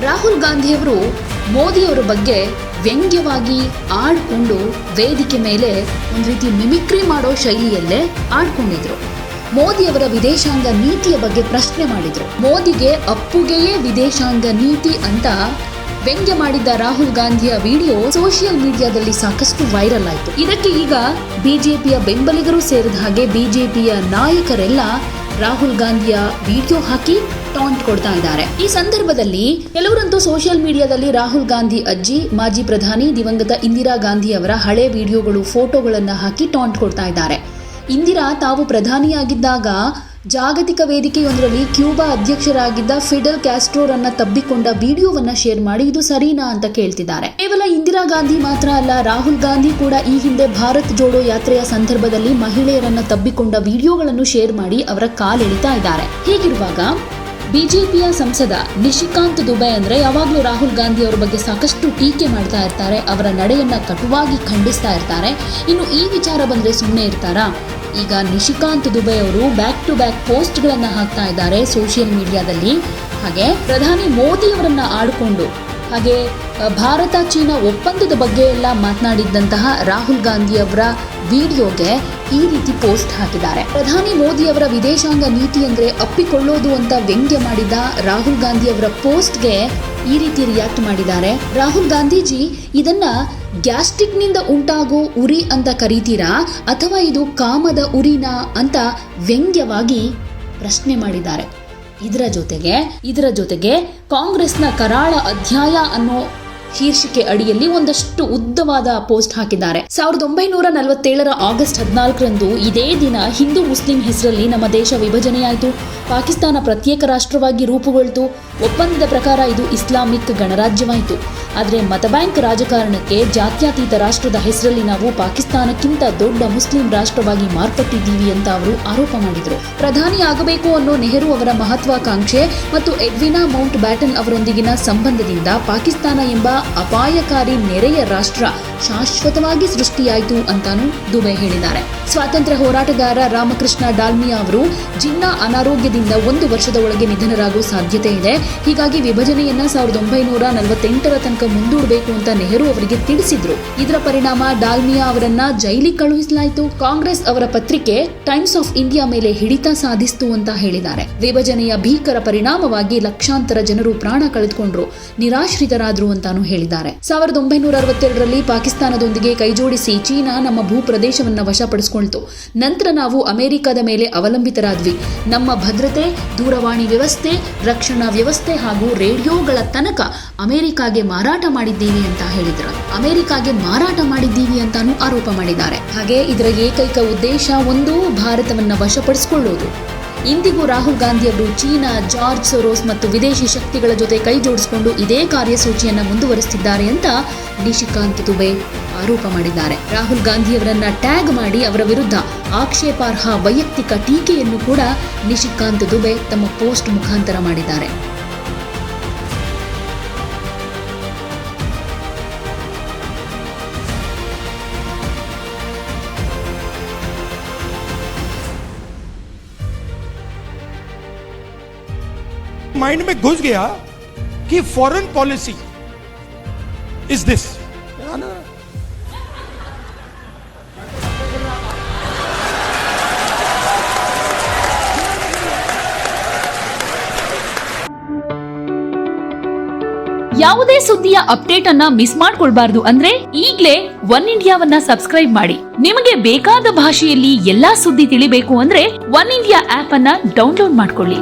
ರಾಹುಲ್ ಗಾಂಧಿಯವರು ಮೋದಿಯವರ ಬಗ್ಗೆ ವ್ಯಂಗ್ಯವಾಗಿ ಆಡ್ಕೊಂಡು ವೇದಿಕೆ ಮೇಲೆ ಒಂದು ರೀತಿ ಮಿಮಿಕ್ರಿ ಮಾಡೋ ಶೈಲಿಯಲ್ಲೇ ಆಡ್ಕೊಂಡಿದ್ರು. ಮೋದಿಯವರ ವಿದೇಶಾಂಗ ನೀತಿಯ ಬಗ್ಗೆ ಪ್ರಶ್ನೆ ಮಾಡಿದ್ರು. ಮೋದಿಗೆ ಅಪ್ಪುಗೆಯೇ ವಿದೇಶಾಂಗ ನೀತಿ ಅಂತ ವ್ಯಂಗ್ಯ ಮಾಡಿದ್ದ ರಾಹುಲ್ ಗಾಂಧಿಯ ವಿಡಿಯೋ ಸೋಷಿಯಲ್ ಮೀಡಿಯಾದಲ್ಲಿ ಸಾಕಷ್ಟು ವೈರಲ್ ಆಯಿತು. ಇದಕ್ಕೆ ಈಗ ಬಿಜೆಪಿಯ ಬೆಂಬಲಿಗರು ಸೇರಿದ ಹಾಗೆ ಬಿಜೆಪಿಯ ನಾಯಕರೆಲ್ಲ ರಾಹುಲ್ ಗಾಂಧಿಯ ವಿಡಿಯೋ ಹಾಕಿ ಟಾಂಟ್ ಕೊಡ್ತಾ ಇದ್ದಾರೆ. ಈ ಸಂದರ್ಭದಲ್ಲಿ ಕೆಲವರಂತೂ ಸೋಷಿಯಲ್ ಮೀಡಿಯಾದಲ್ಲಿ ರಾಹುಲ್ ಗಾಂಧಿ ಅಜ್ಜಿ, ಮಾಜಿ ಪ್ರಧಾನಿ ದಿವಂಗತ ಇಂದಿರಾ ಗಾಂಧಿ ಅವರ ಹಳೆ ವಿಡಿಯೋಗಳು, ಫೋಟೋಗಳನ್ನ ಹಾಕಿ ಟಾಂಟ್ ಕೊಡ್ತಾ ಇದ್ದಾರೆ. ಇಂದಿರಾ ತಾವು ಪ್ರಧಾನಿಯಾಗಿದ್ದಾಗ ಜಾಗತಿಕ ವೇದಿಕೆಯೊಂದರಲ್ಲಿ ಕ್ಯೂಬಾ ಅಧ್ಯಕ್ಷರಾಗಿದ್ದ ಫಿಡೆಲ್ ಕ್ಯಾಸ್ಟ್ರೋರನ್ನ ತಬ್ಬಿಕೊಂಡ ವಿಡಿಯೋವನ್ನ ಶೇರ್ ಮಾಡಿ ಇದು ಸರಿನಾ ಅಂತ ಕೇಳ್ತಿದ್ದಾರೆ. ಕೇವಲ ಇಂದಿರಾ ಗಾಂಧಿ ಮಾತ್ರ ಅಲ್ಲ, ರಾಹುಲ್ ಗಾಂಧಿ ಕೂಡ ಈ ಹಿಂದೆ ಭಾರತ್ ಜೋಡೋ ಯಾತ್ರೆಯ ಸಂದರ್ಭದಲ್ಲಿ ಮಹಿಳೆಯರನ್ನ ತಬ್ಬಿಕೊಂಡ ವಿಡಿಯೋಗಳನ್ನು ಶೇರ್ ಮಾಡಿ ಅವರ ಕಾಲೆಳಿತಾ ಇದ್ದಾರೆ. ಹೀಗಿರುವಾಗ ಬಿಜೆಪಿಯ ಸಂಸದ ನಿಶಿಕಾಂತ್ ದುಬೆ ಅಂದ್ರೆ ಯಾವಾಗಲೂ ರಾಹುಲ್ ಗಾಂಧಿ ಅವರ ಬಗ್ಗೆ ಸಾಕಷ್ಟು ಟೀಕೆ ಮಾಡ್ತಾ ಇರ್ತಾರೆ, ಅವರ ನಡೆಯನ್ನ ಕಟುವಾಗಿ ಖಂಡಿಸ್ತಾ ಇರ್ತಾರೆ. ಇನ್ನು ಈ ವಿಚಾರ ಬಂದ್ರೆ ಸುಮ್ಮನೆ ಇರ್ತಾರಾ? ಈಗ ನಿಶಿಕಾಂತ್ ದುಬೆ ಅವರು ಬ್ಯಾಕ್ ಟು ಬ್ಯಾಕ್ ಪೋಸ್ಟ್ಗಳನ್ನು ಹಾಕ್ತಾ ಇದ್ದಾರೆ ಸೋಷಿಯಲ್ ಮೀಡಿಯಾದಲ್ಲಿ. ಹಾಗೆ ಪ್ರಧಾನಿ ಮೋದಿ ಅವರನ್ನ ಆಡಿಕೊಂಡು ಹಾಗೆ ಭಾರತ ಚೀನಾ ಒಪ್ಪಂದದ ಬಗ್ಗೆ ಎಲ್ಲ ಮಾತನಾಡಿದ್ದಂತಹ ರಾಹುಲ್ ಗಾಂಧಿ ಅವರ ವಿಡಿಯೋಗೆ ಈ ರೀತಿ ಪೋಸ್ಟ್ ಹಾಕಿದ್ದಾರೆ. ಪ್ರಧಾನಿ ಮೋದಿ ಅವರ ವಿದೇಶಾಂಗ ನೀತಿ ಅಂದ್ರೆ ಅಪ್ಪಿಕೊಳ್ಳೋದು ಅಂತ ವ್ಯಂಗ್ಯ ಮಾಡಿದ ರಾಹುಲ್ ಗಾಂಧಿ ಅವರ ಪೋಸ್ಟ್ಗೆ ಈ ರೀತಿ ರಿಯಾಕ್ಟ್ ಮಾಡಿದ್ದಾರೆ. ರಾಹುಲ್ ಗಾಂಧೀಜಿ ಇದನ್ನ ಗ್ಯಾಸ್ಟ್ರಿಕ್ ನಿಂದ ಉಂಟಾಗೋ ಉರಿ ಅಂತ ಕರೀತೀರಾ ಅಥವಾ ಇದು ಕಾಮದ ಉರಿನಾ ಅಂತ ವ್ಯಂಗ್ಯವಾಗಿ ಪ್ರಶ್ನೆ ಮಾಡಿದ್ದಾರೆ. ಇದರ ಜೊತೆಗೆ ಕಾಂಗ್ರೆಸ್ನ ಕರಾಳ ಅಧ್ಯಾಯ ಅನ್ನೋ ಶೀರ್ಷಿಕೆ ಅಡಿಯಲ್ಲಿ ಒಂದಷ್ಟು ಉದ್ದವಾದ ಪೋಸ್ಟ್ ಹಾಕಿದ್ದಾರೆ. 1947 ಆಗಸ್ಟ್ 14 ಇದೇ ದಿನ ಹಿಂದೂ ಮುಸ್ಲಿಂ ಹೆಸರಲ್ಲಿ ನಮ್ಮ ದೇಶ ವಿಭಜನೆಯಾಯಿತು. ಪಾಕಿಸ್ತಾನ ಪ್ರತ್ಯೇಕ ರಾಷ್ಟ್ರವಾಗಿ ರೂಪುಗೊಳ್ತು. ಒಪ್ಪಂದದ ಪ್ರಕಾರ ಇದು ಇಸ್ಲಾಮಿಕ್ ಗಣರಾಜ್ಯವಾಯಿತು. ಆದರೆ ಮತ ಬ್ಯಾಂಕ್ ರಾಜಕಾರಣಕ್ಕೆ ಜಾತ್ಯತೀತ ರಾಷ್ಟ್ರದ ಹೆಸರಲ್ಲಿ ನಾವು ಪಾಕಿಸ್ತಾನಕ್ಕಿಂತ ದೊಡ್ಡ ಮುಸ್ಲಿಂ ರಾಷ್ಟ್ರವಾಗಿ ಮಾರ್ಪಟ್ಟಿದ್ದೀವಿ ಅಂತ ಅವರು ಆರೋಪ ಮಾಡಿದರು. ಪ್ರಧಾನಿ ಆಗಬೇಕು ಅನ್ನೋ ನೆಹರು ಅವರ ಮಹತ್ವಾಕಾಂಕ್ಷೆ ಮತ್ತು ಎಡ್ವಿನಾ ಮೌಂಟ್ ಬ್ಯಾಟನ್ ಅವರೊಂದಿಗಿನ ಸಂಬಂಧದಿಂದ ಪಾಕಿಸ್ತಾನ ಎಂಬ ಅಪಾಯಕಾರಿ ನೆರೆಯ ರಾಷ್ಟ್ರ ಶಾಶ್ವತವಾಗಿ ಸೃಷ್ಟಿಯಾಯಿತು ಅಂತಾನು ದುಬೆ ಹೇಳಿದ್ದಾರೆ. ಸ್ವಾತಂತ್ರ್ಯ ಹೋರಾಟಗಾರ ರಾಮಕೃಷ್ಣ ಡಾಲ್ಮಿಯಾ ಅವರು ಜಿನ್ನಾ ಅನಾರೋಗ್ಯದಿಂದ 1 ವರ್ಷದ ಒಳಗೆ ನಿಧನರಾಗುವ ಸಾಧ್ಯತೆ ಇದೆ. ಹೀಗಾಗಿ ವಿಭಜನೆಯನ್ನ 1948 ತನಕ ಮುಂದೂಡಬೇಕು ಅಂತ ನೆಹರು ಅವರಿಗೆ ತಿಳಿಸಿದ್ರು. ಇದರ ಪರಿಣಾಮ ಡಾಲ್ಮಿಯಾ ಅವರನ್ನ ಜೈಲಿಗೆ ಕಳುಹಿಸಲಾಯಿತು. ಕಾಂಗ್ರೆಸ್ ಅವರ ಪತ್ರಿಕೆ ಟೈಮ್ಸ್ ಆಫ್ ಇಂಡಿಯಾ ಮೇಲೆ ಹಿಡಿತ ಸಾಧಿಸಿತು ಅಂತ ಹೇಳಿದ್ದಾರೆ. ವಿಭಜನೆಯ ಭೀಕರ ಪರಿಣಾಮವಾಗಿ ಲಕ್ಷಾಂತರ ಜನರು ಪ್ರಾಣ ಕಳೆದುಕೊಂಡ್ರು, ನಿರಾಶ್ರಿತರಾದ್ರು ಅಂತಾನು ಹೇಳಿದ್ದಾರೆ. 1962ರಲ್ಲಿ ಪಾಕಿಸ್ತಾನದೊಂದಿಗೆ ಕೈಜೋಡಿಸಿ ಚೀನಾ ನಮ್ಮ ಭೂ ಪ್ರದೇಶವನ್ನ ವಶಪಡಿಸಿಕೊಳ್ತು. ನಂತರ ನಾವು ಅಮೆರಿಕದ ಮೇಲೆ ಅವಲಂಬಿತರಾದ್ವಿ. ನಮ್ಮ ಭದ್ರತೆ, ದೂರವಾಣಿ ವ್ಯವಸ್ಥೆ, ರಕ್ಷಣಾ ವ್ಯವಸ್ಥೆ ಹಾಗೂ ರೇಡಿಯೋಗಳ ತನಕ ಅಮೆರಿಕಾಗೆ ಮಾರಾಟ ಮಾಡಿದ್ದೀವಿ ಅಂತ ಹೇಳಿದ್ರು. ಅಮೆರಿಕಾಗೆ ಮಾರಾಟ ಮಾಡಿದ್ದೀವಿ ಅಂತಾನು ಆರೋಪ ಮಾಡಿದ್ದಾರೆ. ಹಾಗೆ ಇದರ ಏಕೈಕ ಉದ್ದೇಶ ಒಂದು ಭಾರತವನ್ನ ವಶಪಡಿಸಿಕೊಳ್ಳೋದು. ಇಂದಿಗೂ ರಾಹುಲ್ ಗಾಂಧಿ ಅವರು ಚೀನಾ, ಜಾರ್ಜ್ ಸೊರೋಸ್ ಮತ್ತು ವಿದೇಶಿ ಶಕ್ತಿಗಳ ಜೊತೆ ಕೈ ಜೋಡಿಸಿಕೊಂಡು ಇದೇ ಕಾರ್ಯಸೂಚಿಯನ್ನ ಮುಂದುವರಿಸುತ್ತಿದ್ದಾರೆ ಅಂತ ನಿಶಿಕಾಂತ್ ದುಬೆ ಆರೋಪ ಮಾಡಿದ್ದಾರೆ. ರಾಹುಲ್ ಗಾಂಧಿಯವರನ್ನ ಟ್ಯಾಗ್ ಮಾಡಿ ಅವರ ವಿರುದ್ಧ ಆಕ್ಷೇಪಾರ್ಹ ವೈಯಕ್ತಿಕ ಟೀಕೆಯನ್ನು ಕೂಡ ನಿಶಿಕಾಂತ್ ದುಬೆ ತಮ್ಮ ಪೋಸ್ಟ್ ಮುಖಾಂತರ ಮಾಡಿದ್ದಾರೆ. माइंड में घुस गया कि फॉरेन पॉलिसी इज दिस. ಯಾವುದೇ ಸುದ್ದಿಯ ಅಪ್ಡೇಟ್ ಅನ್ನ ಮಿಸ್ ಮಾಡ್ಕೊಳ್ಬಾರ್ದು ಅಂದ್ರೆ ಈಗ್ಲೇ ಒನ್ ಇಂಡಿಯಾವನ್ನ ಸಬ್ಸ್ಕ್ರೈಬ್ ಮಾಡಿ. ನಿಮಗೆ ಬೇಕಾದ ಭಾಷೆಯಲ್ಲಿ ಎಲ್ಲಾ ಸುದ್ದಿ ತಿಳಿಬೇಕು ಅಂದ್ರೆ ಒನ್ ಇಂಡಿಯಾ ಆಪ್ ಅನ್ನ ಡೌನ್ಲೋಡ್ ಮಾಡ್ಕೊಳ್ಳಿ.